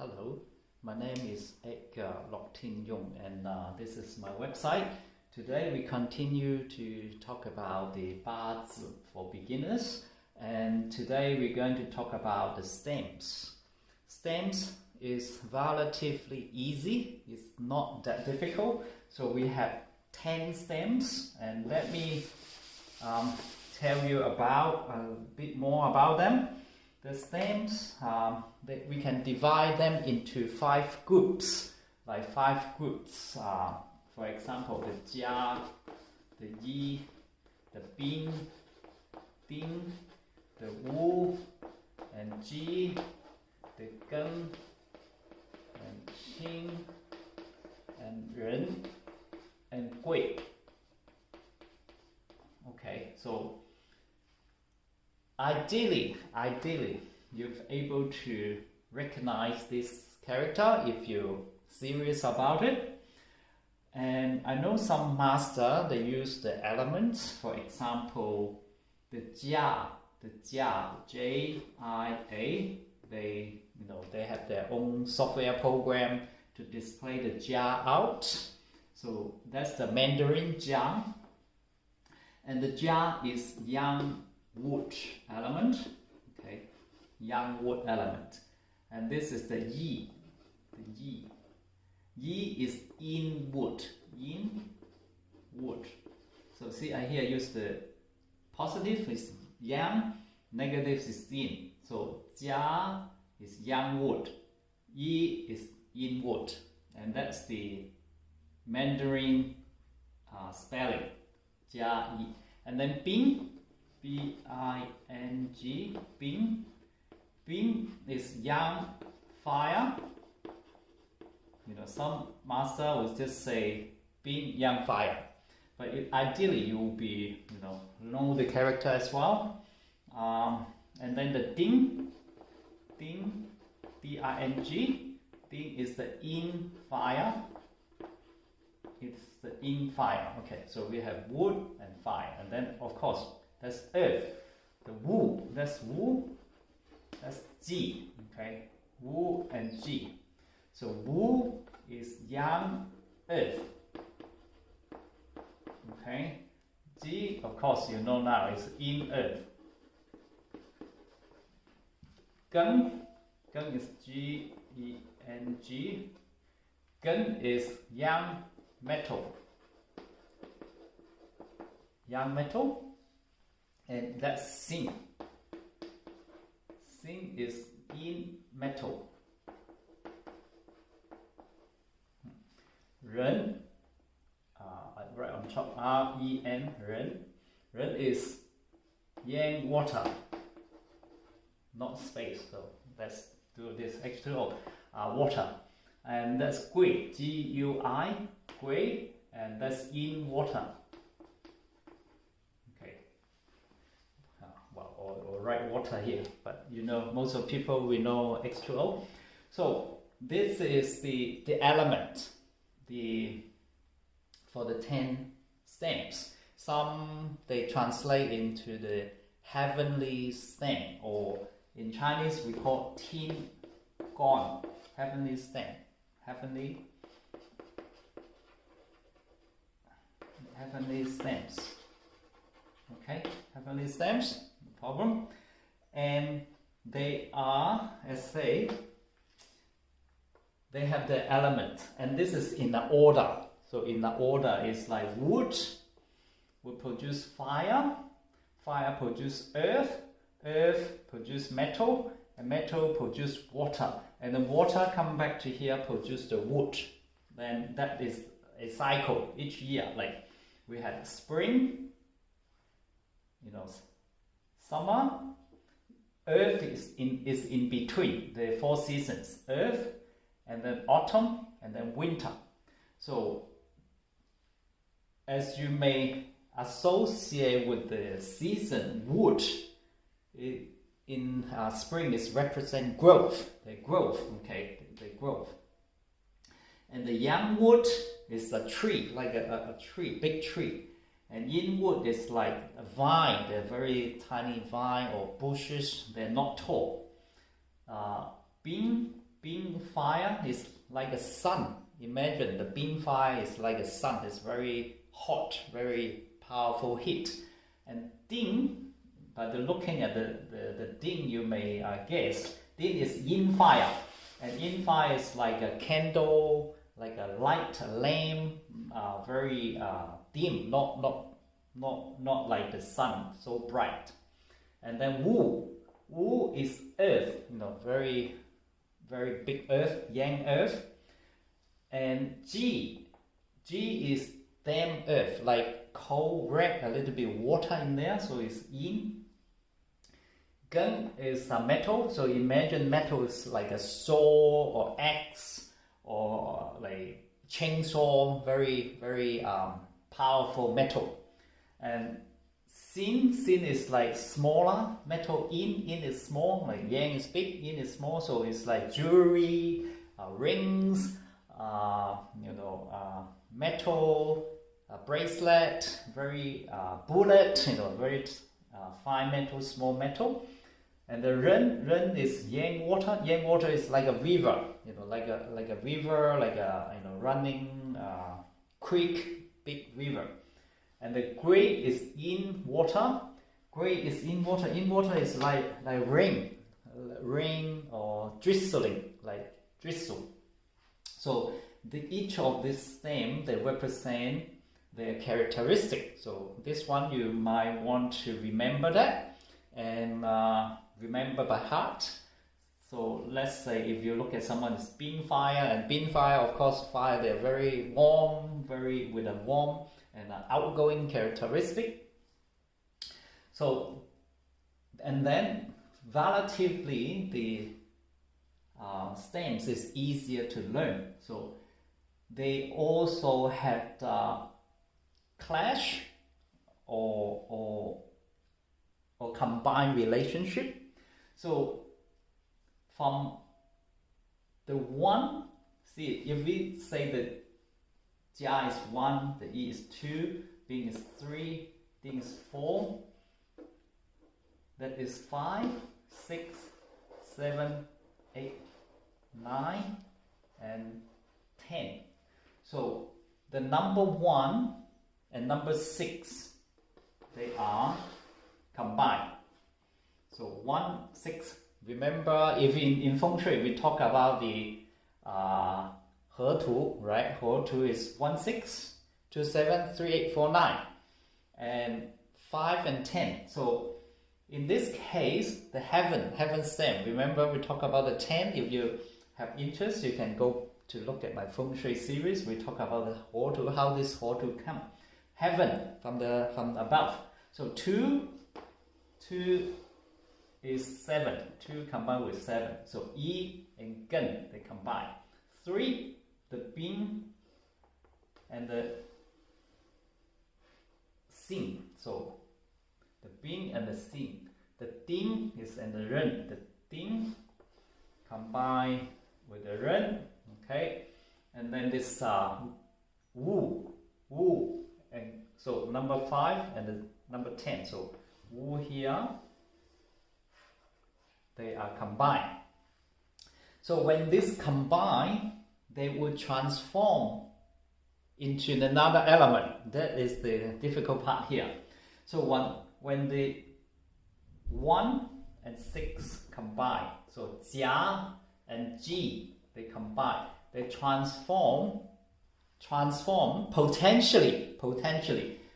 Hello, my name is Loktinfengshui and this is my website. Today we continue to talk about the Bazi for beginners, and today we're going to talk about the stems. Stems is relatively easy, it's not that difficult. So we have 10 stems, and let me tell you about a bit more about them. The stems, we can divide them into 5 groups, like 5 groups. For example, the Jia, the Yi, the Bing, Ding, the Wu, and Ji, the Geng, and Qing, and Ren, and Gui. Okay, so Ideally, you're able to recognize this character if you're serious about it. And I know some master, they use the elements. For example, the Jia, J-I-A, they have their own software program to display the Jia out. So that's the Mandarin Jia. And the Jia is yang wood element, okay, yang wood element, and this is the Yi, Yi is yin wood, So see, I here use the positive is yang, negative is yin. So Jia is yang wood, Yi is yin wood, and that's the Mandarin spelling, Jia Yi. And then Bing, B-I-N-G, Bing. Bing is yang fire. Some master will just say Bing yang fire, but ideally you will be, know the character as well. And then the Ding, D-I-N-G, Ding is the yin fire. It's the yin fire. Okay, so we have wood and fire, and then of course that's earth. The Wu, that's Wu, that's Ji, okay? Wu and Ji. So Wu is yang earth, okay? Ji, of course, now is yin earth. Geng is G-E-N-G. Geng is yang metal. And that's Xing. Xing is yin metal. Ren, right on top, R-E-N, Ren. Ren is yang water, not space. So let's do this H2O, water. And that's Gui, G-U-I, Gui, and that's yin water. Or write water here, but most of people we know H2O. So this is the element for the 10 stems. Some they translate into the heavenly stem, or in Chinese we call Tin Gong, heavenly stem, heavenly stems. Okay, heavenly stems. Problem, and they are, they have the element, and this is in the order. So in the order is like wood will produce fire, fire produce earth, earth produce metal, and metal produce water, and the water come back to here produce the wood. Then that is a cycle each year. Like we had spring, summer, earth is in between the 4 seasons, earth, and then autumn, and then winter. So as you may associate with the season, wood in spring is represent growth, the growth, and the yang wood is a tree, like a tree, big tree. And yin wood is like a vine, they're very tiny vine or bushes, they're not tall. Bing bean fire is like a sun. Imagine the bean fire is like a sun. It's very hot, very powerful heat. And ding, by looking at the ding, you may guess, ding is yin fire. And yin fire is like a candle, like a light, a lamp, very dim, not like the sun, so bright. And then wu is earth, very, very big earth, yang earth. And ji is damp earth, like cold, red, a little bit water in there, so it's yin. Gun is a metal, so imagine metal is like a saw or axe or like chainsaw, very, very powerful metal. And sin is like smaller metal. Yin is small, like yang is big, yin is small, so it's like jewelry, rings, metal, bracelet, very bullet, very fine metal, small metal. And the ren is yang water. Yang water is like a river, like a river, like a running creek, big river. And the gray is yin water. Gray is yin water. Yin water is like rain or drizzling, like drizzle. So each of these stems, they represent their characteristic. So this one you might want to remember that and remember by heart. So let's say if you look at someone's bean fire, and bean fire, of course, fire, they're very warm, very with a warm and outgoing characteristic. So, and then relatively the stems is easier to learn. So they also had clash or combined relationship. So from the one, see, if we say that Jia is 1, the Yi is 2, Bing is 3, Ding is 4, that is 5, 6, 7, 8, 9, and 10. So the number 1 and number 6, they are combined. So 1, 6. Remember, if in Feng Shui we talk about the He Tu, right? He Tu is 1, 6, 2, 7, 3, 8, 4, 9, and 5 and 10. So in this case, the heaven stem. Remember, we talk about the 10. If you have interest, you can go to look at my Feng Shui series. We talk about the He Tu, how this He Tu come. Heaven from above. So 2 is 7. 2 combined with 7. So Yi and Gen, they combine. 3, the Bing and the Xin. So the Bing and the Xin. The Ding is and the Ren. The Ding combine with the Ren. Okay. And then this Wu. And so number 5 and the number 10. So Wu here, they are combined. So when this combine, they will transform into another element. That is the difficult part here. So when the 1 and 6 combine, so Jia and Ji, they combine, they transform potentially,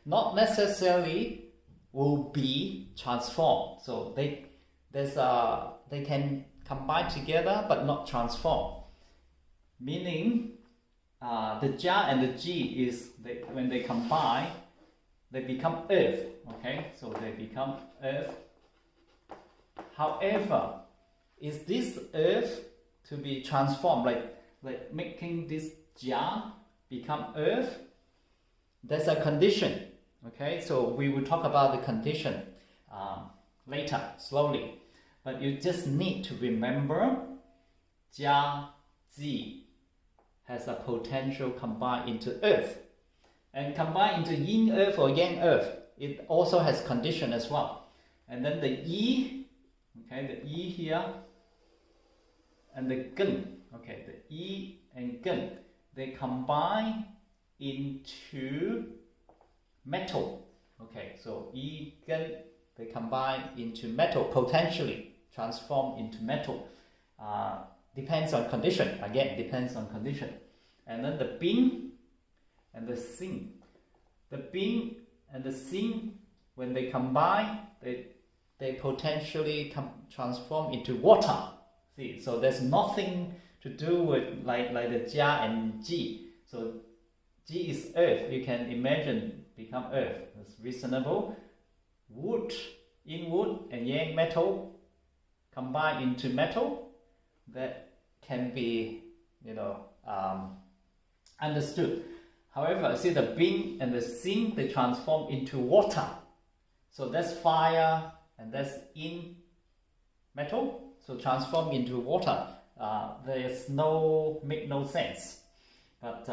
not necessarily will be transformed. So they can combine together but not transform. Meaning the Jia and the Ji is when they combine, they become earth. Okay, so they become earth. However, is this earth to be transformed, like making this Jia become earth? There's a condition. Okay, so we will talk about the condition later, slowly. But you just need to remember Jia, Ji has a potential combine into earth. And combine into yin earth or yang earth, it also has condition as well. And then the Yi, okay, the Yi here, and the Gen, Okay, the yi and gen, they combine into metal. Okay, so yi, gen, they combine into metal, potentially transform into metal. Depends on condition. Again, depends on condition. And then the bing and the xing. The bing and the xing, when they combine, they potentially transform into water. See, so there's nothing to do with like the jia and ji. So ji is earth. You can imagine become earth. It's reasonable. Wood, yin wood and yang metal combine into metal. That can be, understood. However, see the bing and the xing, they transform into water. So that's fire and that's in metal. So transform into water. There's make no sense. But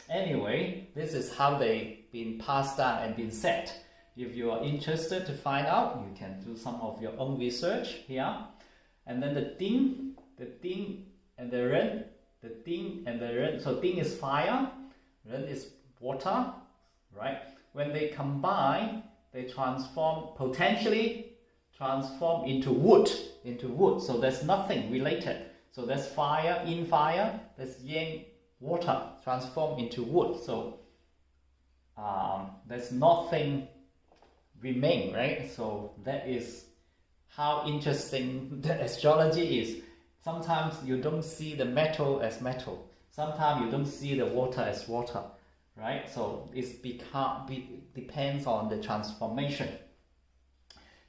anyway, this is how they've been passed down and been said. If you are interested to find out, you can do some of your own research here. And then the ding and the ren, the ding and the ren. So ding is fire, ren is water, right? When they combine, they potentially transform into wood. So there's nothing related. So that's fire, in fire, that's yang, water, transform into wood. So there's nothing remain, right? So that is how interesting the astrology is. Sometimes you don't see the metal as metal. Sometimes you don't see the water as water, right? So it depends on the transformation.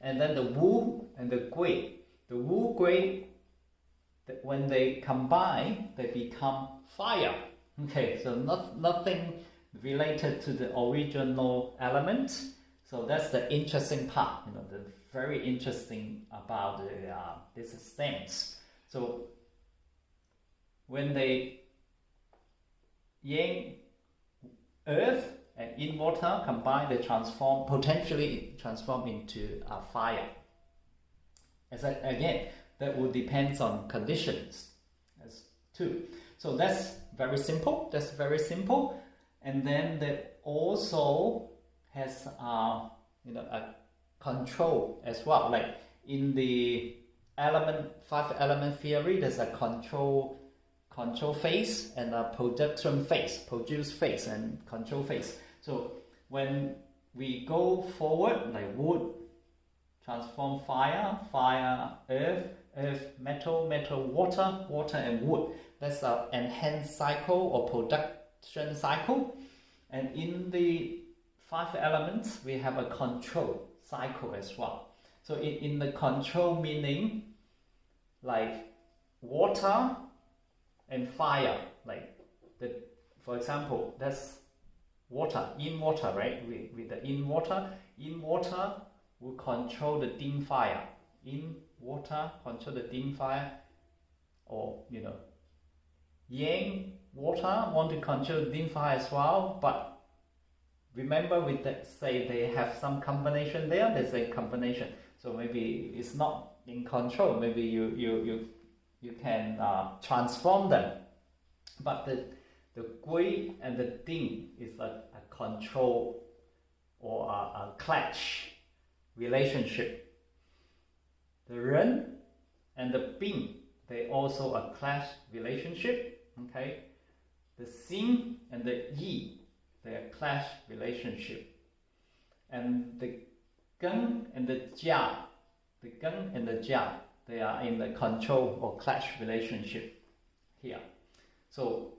And then the wu and the gui. The wu, gui, when they combine, they become fire. Okay, so nothing related to the original element. So that's the interesting part, the very interesting about this stems. So when they yang, earth and in water combine, they potentially transform into fire. Again, that will depend on conditions as too. So that's very simple. And then that also has a control as well. Like in the 5-element theory, there's a control phase and a production phase, produce phase and control phase. So when we go forward, like wood transform fire, earth, metal, water and wood. That's an enhanced cycle or production cycle. And in the 5 elements, we have a control cycle as well. So in the control meaning, like water and fire, for example, that's water, in water, right? With the in water will control the dim fire. In water control the dim fire, or yang water want to control the dim fire as well. But remember, say they have some combination there. There's a combination, so maybe it's not in control. Maybe you can transform them. But the gui and the ding is a control or a clash relationship. The ren and the bing, they also a clash relationship. Okay, the xing and the yi, they are clash relationship. And the gen and the jia, they are in the control or clash relationship here. So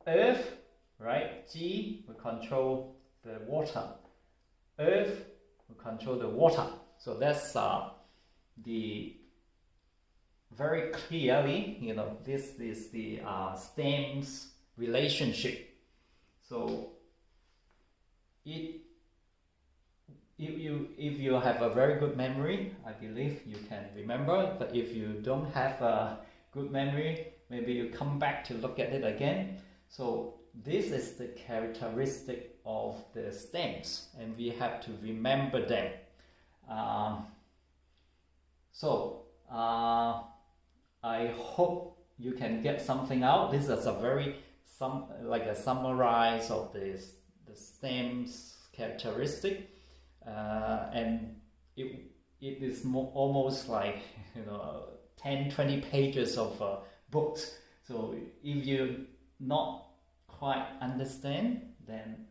earth, right, ji will control the water, earth will control the water. So that's the very clearly, this is the stems relationship. So if you have a very good memory, I believe you can remember. But if you don't have a good memory, maybe you come back to look at it again. So this is the characteristic of the stems, and we have to remember them. I hope you can get something out. This is a very like a summarize of the stem characteristic, and it is almost like 10-20 pages of books. So if you not quite understand, then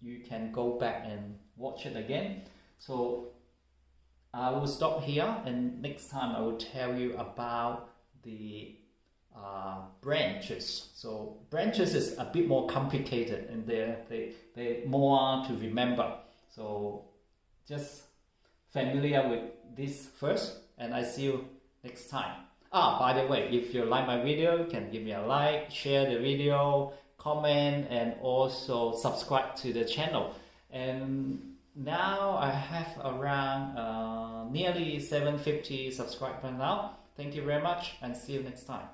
you can go back and watch it again. So I will stop here, and next time I will tell you about the branches. So branches is a bit more complicated, and they're more to remember. So just familiar with this first, and I see you next time. By the way, if you like my video, you can give me a like, share the video, comment, and also subscribe to the channel. And now I have around nearly 750 subscribers now. Thank you very much, and see you next time.